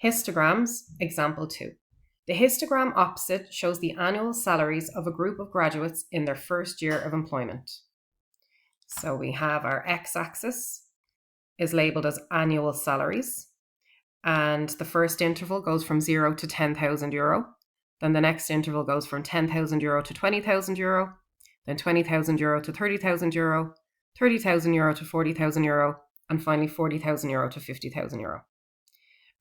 Histograms, example 2. The histogram opposite shows the annual salaries of a group of graduates in their first year of employment. So we have our x-axis is labelled as annual salaries, and the first interval goes from 0 to 10,000 euro. Then the next interval goes from 10,000 euro to 20,000 euro, then 20,000 euro to 30,000 euro, 30,000 euro to 40,000 euro, and finally 40,000 euro to 50,000 euro.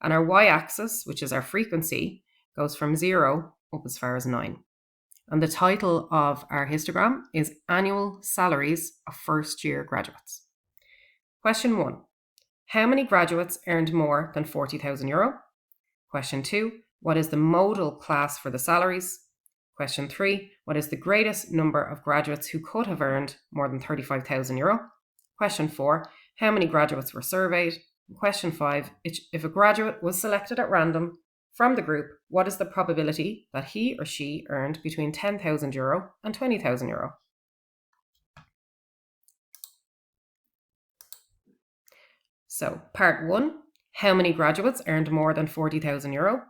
And our y-axis, which is our frequency, goes from 0 up as far as 9. And the title of our histogram is Annual Salaries of First Year Graduates. Question 1. How many graduates earned more than 40,000 euro? Question 2. What is the modal class for the salaries? Question 3. What is the greatest number of graduates who could have earned more than 35,000 euro? Question 4. How many graduates were surveyed? Question 5. If a graduate was selected at random from the group, what is the probability that he or she earned between 10,000 euro and 20,000 euro? So, part 1, how many graduates earned more than 40,000 euro?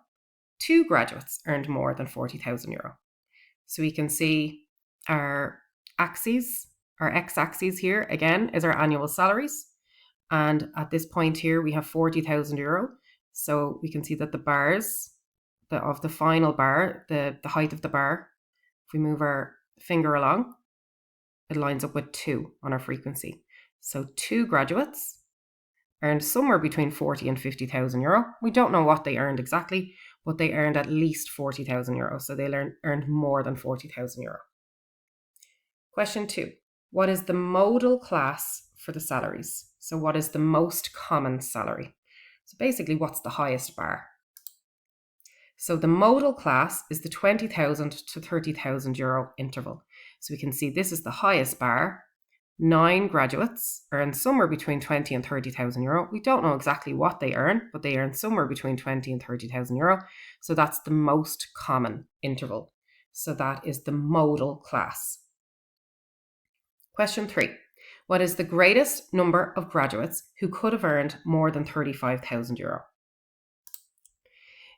2 graduates earned more than 40,000 euro. So we can see our axes, our x-axis here, again, is our annual salaries. And at this point here, we have 40,000 euro. So we can see that the bars of the final bar, the height of the bar, if we move our finger along, it lines up with 2 on our frequency. So 2 graduates earned somewhere between 40 and 50,000 euro. We don't know what they earned exactly, but they earned at least 40,000 euro. So they earned more than 40,000 euro. Question 2. What is the modal class for the salaries? So what is the most common salary? So basically, what's the highest bar? So the modal class is the 20,000 to 30,000 euro interval. So we can see this is the highest bar. 9 graduates earn somewhere between 20 and 30,000 euro. We don't know exactly what they earn, but they earn somewhere between 20 and 30,000 euro. So that's the most common interval. So that is the modal class. Question 3. What is the greatest number of graduates who could have earned more than 35,000 euro?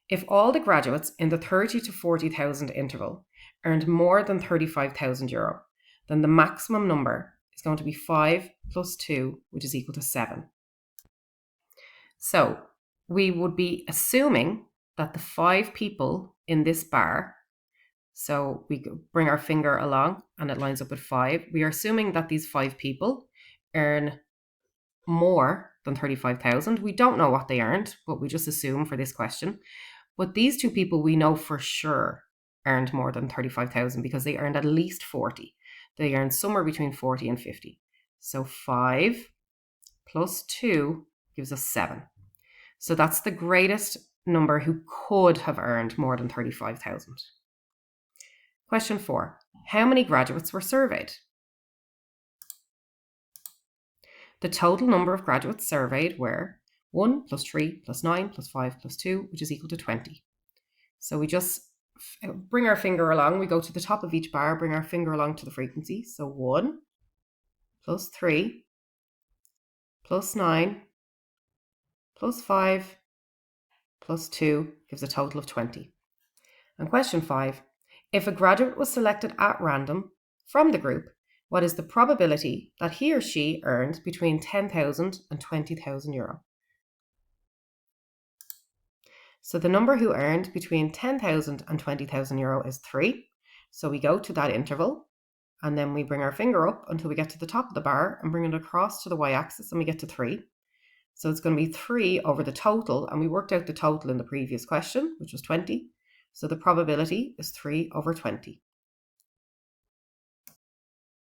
If all the graduates in the 30 to 40,000 interval earned more than 35,000 euro, then the maximum number is going to be 5 plus 2, which is equal to 7. So we would be assuming that the 5 people in this bar, so we bring our finger along and it lines up with 5. We are assuming that these 5 people earn more than 35,000. We don't know what they earned, but we just assume for this question. But these 2 people we know for sure earned more than 35,000 because they earned at least 40. They earned somewhere between 40 and 50. So 5 plus 2 gives us 7. So that's the greatest number who could have earned more than 35,000. Question 4. How many graduates were surveyed? The total number of graduates surveyed were 1 plus 3 plus 9 plus 5 plus 2, which is equal to 20. So we just bring our finger along. We go to the top of each bar, bring our finger along to the frequency. So 1 plus 3 plus 9 plus 5 plus 2 gives a total of 20. And question 5. If a graduate was selected at random from the group, what is the probability that he or she earned between 10,000 and 20,000 euro? So the number who earned between 10,000 and 20,000 euro is 3. So we go to that interval and then we bring our finger up until we get to the top of the bar and bring it across to the y-axis and we get to 3. So it's going to be 3 over the total, and we worked out the total in the previous question, which was 20. So the probability is 3 over 20.